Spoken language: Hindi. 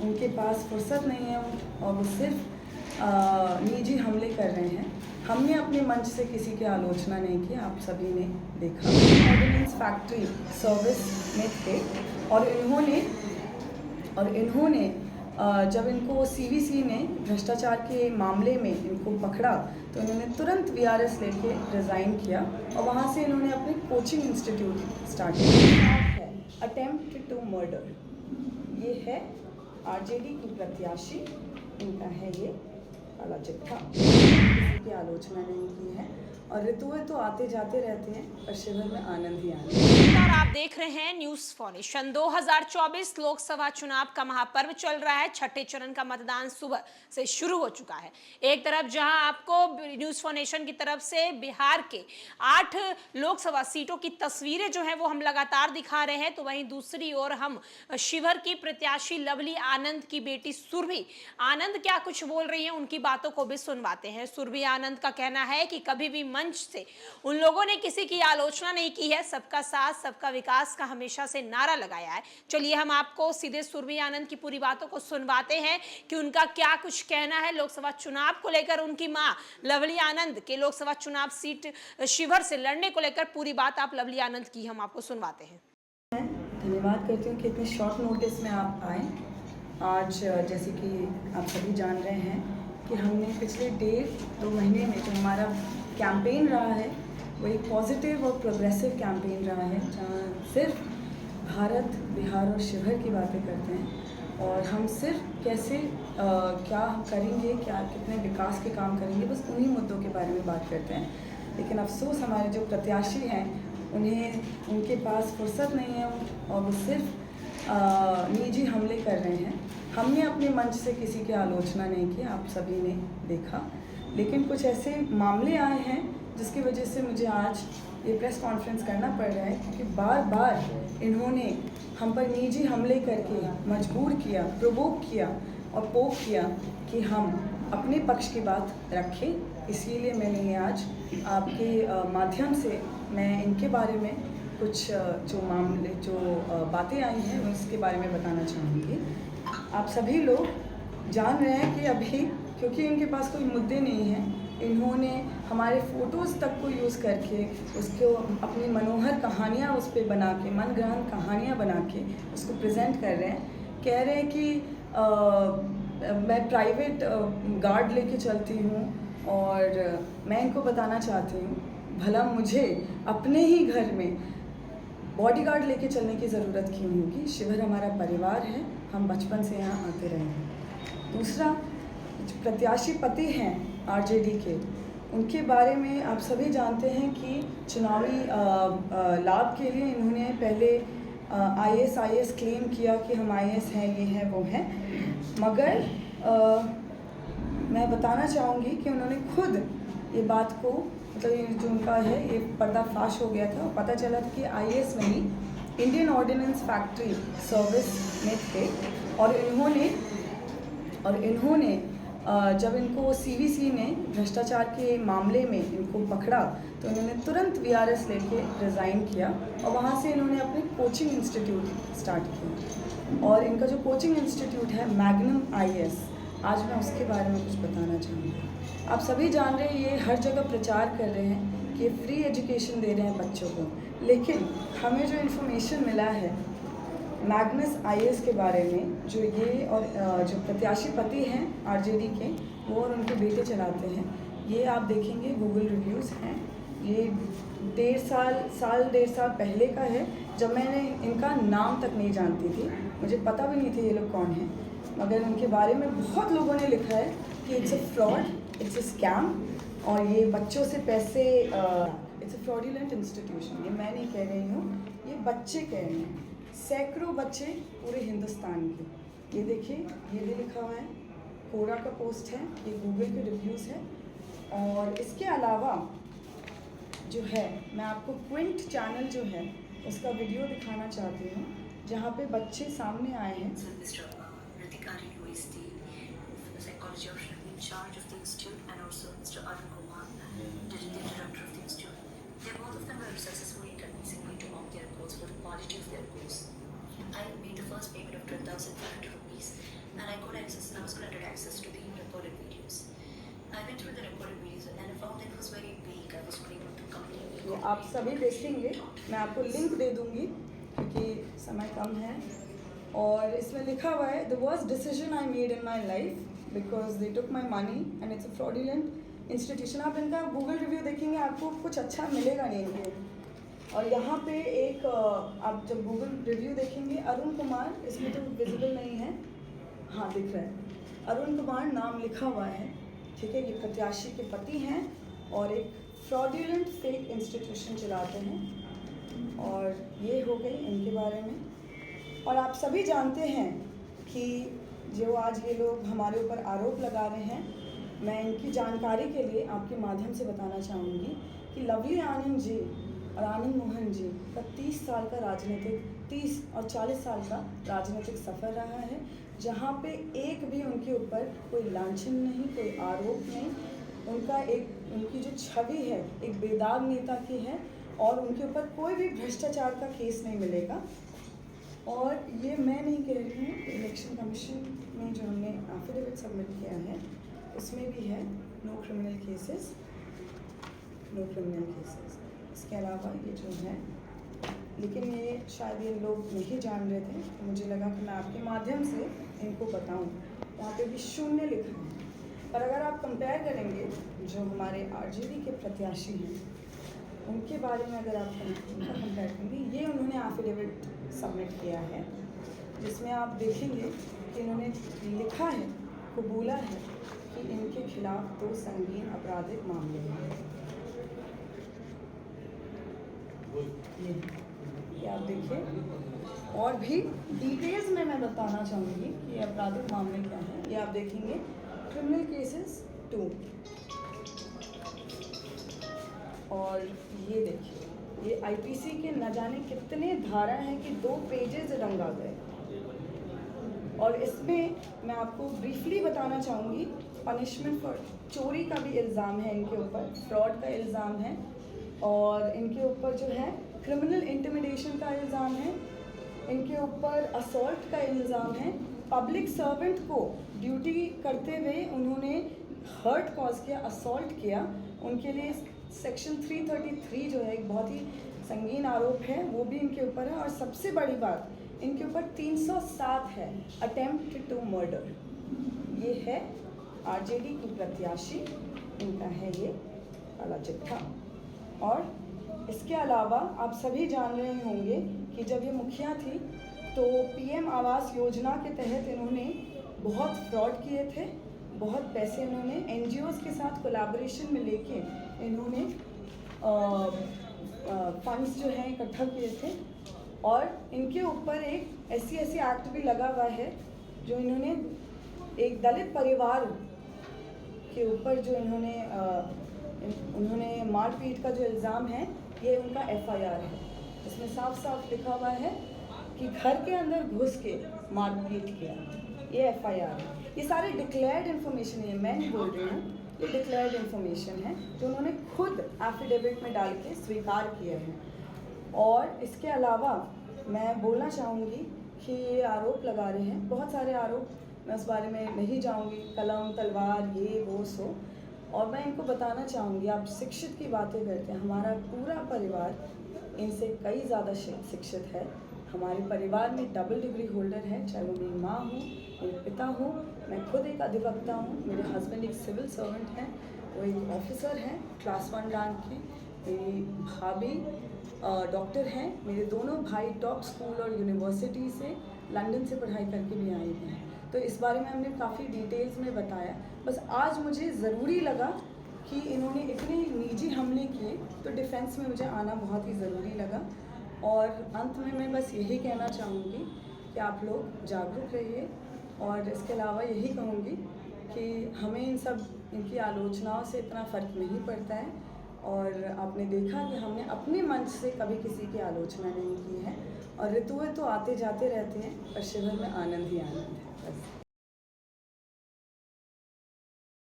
उनके पास फुर्सत नहीं है और वो सिर्फ निजी हमले कर रहे हैं। हमने अपने मंच से किसी की आलोचना नहीं की, आप सभी ने देखा। ऑर्डिनेंस फैक्ट्री सर्विस में थे और इन्होंने जब इनको सीवीसी ने भ्रष्टाचार के मामले में इनको पकड़ा तो इन्होंने तुरंत वीआरएस लेके रिज़ाइन किया और वहाँ से इन्होंने अपने कोचिंग इंस्टीट्यूट स्टार्ट किया है। अटेम्प्ट टू मर्डर, ये है आरजेडी की प्रत्याशी, इनका है ये काला चिट्ठा। किसी की आलोचना नहीं की है और ऋतुएं तो आते जाते रहते हैं पर शिविर में आनंद ही आनंद। नमस्कार, आप देख रहे हैं न्यूज फाउंडेशन। 2024 लोकसभा चुनाव का महापर्व चल रहा है। छठे चरण का मतदान सुबह से शुरू हो चुका है। एक तरफ जहां आपको न्यूज फाउंडेशन की तरफ से बिहार के 8 लोकसभा सीटों की तस्वीरें जो है वो हम लगातार दिखा रहे हैं, तो वहीं दूसरी ओर हम शिवहर की प्रत्याशी लवली आनंद की बेटी सुरभि आनंद क्या कुछ बोल रही है, उनकी बातों को भी सुनवाते हैं। सुरभि आनंद का कहना है कि कभी भी मंच से उन लोगों ने किसी की आलोचना नहीं की है, सबका साथ सबका विकास का हमेशा से नारा लगाया है। चलिए हम आपको सीधे सुरभि आनंद की पूरी बातों को सुनवाते हैं कि उनका क्या कुछ कहना है लोकसभा चुनाव को लेकर। उनकी मां लवली आनंद के लोकसभा चुनाव सीट शिवहर से लड़ने को लेकर पूरी बात आप लवली आनंद की हम आपको सुनवाते हैं। धन्यवाद करती हूँ कि इतने शॉर्ट नोटिस में आप आए। आज जैसे कि आप सभी जान रहे हैं कि हमने पिछले 1.5-2 महीने में जो हमारा कैंपेन रहा है वो एक पॉजिटिव और प्रोग्रेसिव कैंपेन रहा है, जहाँ सिर्फ भारत, बिहार और शिवहर की बातें करते हैं और हम सिर्फ कैसे क्या हम करेंगे, क्या कितने विकास के काम करेंगे, बस उन्हीं मुद्दों के बारे में बात करते हैं। लेकिन अफसोस हमारे जो प्रत्याशी हैं उनके पास फुर्सत नहीं है और वो सिर्फ निजी हमले कर रहे हैं। हमने अपने मंच से किसी की आलोचना नहीं की, आप सभी ने देखा। लेकिन कुछ ऐसे मामले आए हैं जिसकी वजह से मुझे आज ये प्रेस कॉन्फ्रेंस करना पड़ रहा है, क्योंकि बार बार इन्होंने हम पर निजी हमले करके मजबूर किया, प्रोवोक किया और पोक किया कि हम अपने पक्ष की बात रखें। इसीलिए मैंने ये आज आपके माध्यम से मैं इनके बारे में कुछ जो बातें आई हैं उसके बारे में बताना चाहूँगी। आप सभी लोग जान रहे हैं कि अभी क्योंकि इनके पास कोई मुद्दे नहीं हैं, इन्होंने हमारे फ़ोटोज़ तक को यूज़ करके उसको अपनी मनोहर कहानियाँ उस पर बना के, मनगढ़ंत कहानियाँ बना के उसको प्रेजेंट कर रहे हैं। कह रहे हैं कि मैं प्राइवेट गार्ड लेके चलती हूँ और मैं इनको बताना चाहती हूँ, भला मुझे अपने ही घर में बॉडीगार्ड लेके चलने की ज़रूरत क्यों होगी। शिवहर हमारा परिवार है, हम बचपन से यहाँ आते रहे हैं। दूसरा, प्रत्याशी पति हैं आरजेडी के, उनके बारे में आप सभी जानते हैं कि चुनावी लाभ के लिए इन्होंने पहले आईएएस क्लेम किया कि हम आईएएस हैं, ये हैं, वो हैं। मगर मैं बताना चाहूँगी कि उन्होंने खुद ये बात को, मतलब ये जो उनका है ये पर्दाफाश हो गया था, पता चला था कि आईएएस नहीं, इंडियन ऑर्डिनेंस फैक्ट्री सर्विस में थे और इन्होंने जब इनको सीवीसी ने भ्रष्टाचार के मामले में इनको पकड़ा तो इन्होंने तुरंत वीआरएस लेके रिज़ाइन किया और वहाँ से इन्होंने अपने कोचिंग इंस्टीट्यूट स्टार्ट किया। और इनका जो कोचिंग इंस्टीट्यूट है मैग्नम आईएएस, आज मैं उसके बारे में कुछ बताना चाहूँगी। आप सभी जान रहे हैं, ये हर जगह प्रचार कर रहे हैं कि फ्री एजुकेशन दे रहे हैं बच्चों को, लेकिन हमें जो इन्फॉर्मेशन मिला है मैग्नस आईएएस के बारे में, जो ये और जो प्रत्याशी पति हैं आरजेडी के, वो और उनके बेटे चलाते हैं, ये आप देखेंगे गूगल रिव्यूज़ हैं। ये 1.5 साल पहले का है, जब मैंने इनका नाम तक नहीं जानती थी, मुझे पता भी नहीं था ये लोग कौन हैं, मगर इनके बारे में बहुत लोगों ने लिखा है कि it's a fraud, it's a scam और ये बच्चों से पैसे, इट्स अ फ्रॉडुलेंट इंस्टीट्यूशन। ये मैं नहीं कह रही हूँ, ये बच्चे कह रहे हैं, सैकड़ों बच्चे पूरे हिंदुस्तान के। ये देखिए, ये भी लिखा हुआ है, कोरा का पोस्ट है, ये गूगल के रिव्यूज़ है। और इसके अलावा जो है, मैं आपको क्विंट चैनल जो है उसका वीडियो दिखाना चाहती हूँ, जहाँ पे बच्चे सामने आए हैं। Both of them were successful in convincing me to opt their goals for the quality of their goals. I made the first payment of 12,500 rupees, and I was granted access to the recorded videos. I went through the recorded videos and I found that it was very vague. I was not able to completely. ये आप सभी देखेंगे, मैं आपको लिंक दे दूंगी क्योंकि समय कम है। और इसमें लिखा हुआ है the worst decision I made in my life because they took my money and it's a fraudulent institution। आप इनका गूगल रिव्यू देखेंगे, आपको कुछ अच्छा मिलेगा नहीं इनके। और यहाँ पे एक आप जब गूगल रिव्यू देखेंगे, अरुण कुमार, इसमें तो विजिबल नहीं है, हाँ दिख रहा है, अरुण कुमार नाम लिखा हुआ है, ठीक है। ये प्रत्याशी के पति हैं और एक फ्रॉडुलेंट फेक इंस्टीट्यूशन चलाते हैं। और ये हो गई इनके बारे में। और आप सभी जानते हैं कि जो आज ये लोग हमारे ऊपर आरोप लगा रहे हैं, मैं इनकी जानकारी के लिए आपके माध्यम से बताना चाहूँगी कि लवली आनंद जी और आनंद मोहन जी का 30 साल का राजनीतिक 30 और 40 साल का राजनीतिक सफ़र रहा है, जहाँ पे एक भी उनके ऊपर कोई लांछन नहीं, कोई आरोप नहीं। उनकी जो छवि है एक बेदाग नेता की है और उनके ऊपर कोई भी भ्रष्टाचार का केस नहीं मिलेगा। और ये मैं नहीं कह रही हूँ, इलेक्शन कमीशन में जो हमने एफिडेविट सबमिट किया है उसमें भी है नो क्रिमिनल केसेस। इसके अलावा ये जो है, लेकिन ये शायद ये लोग नहीं जान रहे थे, तो मुझे लगा कि मैं आपके माध्यम से इनको बताऊं। वहाँ पे भी 0 लिखा है। पर अगर आप कंपेयर करेंगे जो हमारे आरजेडी के प्रत्याशी हैं उनके बारे में, अगर आप उनका कंपेयर करेंगे, ये उन्होंने एफिडेविट सबमिट किया है जिसमें आप देखेंगे कि इन्होंने लिखा है, कबूला है कि इनके खिलाफ 2 संगीन आपराधिक मामले हैं। ये आप देखिए। और भी डिटेल्स में मैं बताना चाहूँगी कि आपराधिक मामले क्या हैं। ये आप देखेंगे, क्रिमिनल केसेस 2। और ये देखिए, ये आईपीसी के न जाने कितने धारा हैं कि 2 पेजेस रंगा गए। और इसमें मैं आपको ब्रीफली बताना चाहूँगी, पनिशमेंट फॉर चोरी का भी इल्ज़ाम है इनके ऊपर, फ्रॉड का इल्ज़ाम है, और इनके ऊपर जो है क्रिमिनल इंटिमिडेशन का इल्ज़ाम है, इनके ऊपर असॉल्ट का इल्ज़ाम है। पब्लिक सर्वेंट को ड्यूटी करते हुए उन्होंने हर्ट कॉज किया, असॉल्ट किया, उनके लिए सेक्शन 333 जो है एक बहुत ही संगीन आरोप है, वो भी इनके ऊपर है। और सबसे बड़ी बात, इनके ऊपर 307 है अटेम्प्ट टू मर्डर। ये है आरजेडी की प्रत्याशी, इनका है ये काला चिट्ठा। और इसके अलावा आप सभी जान रहे होंगे कि जब ये मुखिया थी तो पीएम आवास योजना के तहत इन्होंने बहुत फ्रॉड किए थे, बहुत पैसे इन्होंने एनजीओज़ के साथ कोलैबोरेशन में लेके इन्होंने फंड्स जो हैं इकट्ठा किए थे। और इनके ऊपर एक SC एक्ट भी लगा हुआ है, जो इन्होंने एक दलित परिवार के ऊपर जो उन्होंने मारपीट का जो इल्ज़ाम है, ये उनका FIR है। इसमें साफ साफ लिखा हुआ है कि घर के अंदर घुस के मारपीट किया, ये FIR है। ये सारे डिक्लेयर्ड इन्फॉर्मेशन है, मैं नहीं बोल रही हूँ, ये डिक्लेयर्ड इन्फॉर्मेशन है जो उन्होंने खुद एफिडेविट में डाल के स्वीकार किया है। और इसके अलावा मैं बोलना चाहूँगी कि ये आरोप लगा रहे हैं, बहुत सारे आरोप, मैं उस बारे में नहीं जाऊँगी, कलम तलवार ये वो सो। और मैं इनको बताना चाहूँगी, आप शिक्षित की बातें करते हैं, हमारा पूरा परिवार इनसे कई ज़्यादा शिक्षित है। हमारे परिवार में डबल डिग्री होल्डर है, चाहे वो मेरी माँ हो, मेरे पिता हो, मैं खुद एक अधिवक्ता हूँ, मेरे हस्बैंड एक सिविल सर्वेंट हैं, वो एक ऑफिसर हैं क्लास 1 रैंक के, मेरी भाभी डॉक्टर हैं, मेरे दोनों भाई टॉप स्कूल और यूनिवर्सिटी से लंदन से पढ़ाई करके भी आए हुए हैं। तो इस बारे में हमने काफ़ी डिटेल्स में बताया। बस आज मुझे ज़रूरी लगा कि इन्होंने इतने निजी हमले किए, तो डिफेंस में मुझे आना बहुत ही ज़रूरी लगा। और अंत में मैं बस यही कहना चाहूँगी कि आप लोग जागरूक रहिए। और इसके अलावा यही कहूँगी कि हमें इनकी आलोचनाओं से इतना फ़र्क नहीं पड़ता है। और आपने देखा कि हमने अपने मंच से कभी किसी की आलोचना नहीं की है। और ऋतुएं तो आते जाते रहते हैं, पर शिविर में आनंद ही आनंद है। बस।